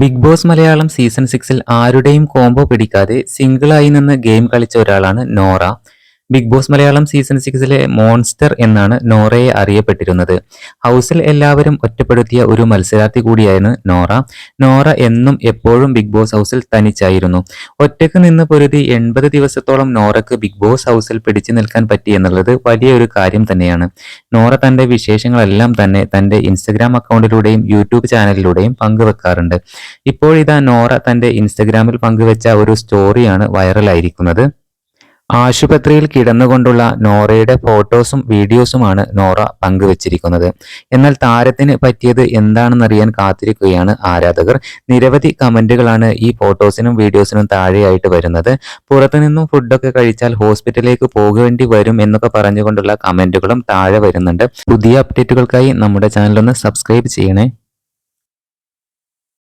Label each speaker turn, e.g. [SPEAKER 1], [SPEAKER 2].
[SPEAKER 1] Big Boss Malayalam season 6-ൽ ആരുടെയും combo പിടിക്കാതെ സിംഗിളായി നിന്ന് ഗെയിം കളിച്ച ഒരാളാണ് Nora. Big Boss Malayalam season 6-ലെ മോൺസ്റ്റർ എന്നാണ് നോറയെ അറിയപ്പെട്ടിരുന്നത്. ഹൗസിൽ എല്ലാവരും ഒറ്റപ്പെടുത്തിയ ഒരു മത്സരാർത്ഥി കൂടിയായിരുന്നു നോറ. നോറ എന്നും എപ്പോഴും ബിഗ് ബോസ് ഹൗസിൽ തനിച്ചായിരുന്നു. ഒറ്റയ്ക്ക് നിന്ന് പൊരുതി 80 ദിവസത്തോളം നോറയ്ക്ക് ബിഗ് ബോസ് ഹൗസിൽ പിടിച്ചു നിൽക്കാൻ പറ്റി എന്നുള്ളത് വലിയൊരു കാര്യം തന്നെയാണ്. നോറ തന്റെ വിശേഷങ്ങളെല്ലാം തന്നെ തന്റെ ഇൻസ്റ്റഗ്രാം അക്കൗണ്ടിലൂടെയും യൂട്യൂബ് ചാനലിലൂടെയും പങ്കുവെക്കാറുണ്ട്. ഇപ്പോഴിതാ നോറ തന്റെ ഇൻസ്റ്റഗ്രാമിൽ പങ്കുവെച്ച ഒരു സ്റ്റോറിയാണ് വൈറലായിരിക്കുന്നത്. ആശുപത്രിയിൽ കിടന്നുകൊണ്ടുള്ള നോറയുടെ ഫോട്ടോസും വീഡിയോസുമാണ് നോറ പങ്കുവച്ചിരിക്കുന്നത്. എന്നാൽ താരത്തിന് പറ്റിയത് എന്താണെന്നറിയാൻ കാത്തിരിക്കുകയാണ് ആരാധകർ. നിരവധി കമന്റുകളാണ് ഈ ഫോട്ടോസിനും വീഡിയോസിനും താഴെയായിട്ട് വരുന്നത്. പുറത്തുനിന്നും ഫുഡൊക്കെ കഴിച്ചാൽ ഹോസ്പിറ്റലിലേക്ക് പോകേണ്ടി വരും എന്നൊക്കെ പറഞ്ഞുകൊണ്ടുള്ള കമന്റുകളും താഴെ വരുന്നുണ്ട്. പുതിയ അപ്ഡേറ്റുകൾക്കായി നമ്മുടെ ചാനൽ ഒന്ന് സബ്സ്ക്രൈബ് ചെയ്യണേ.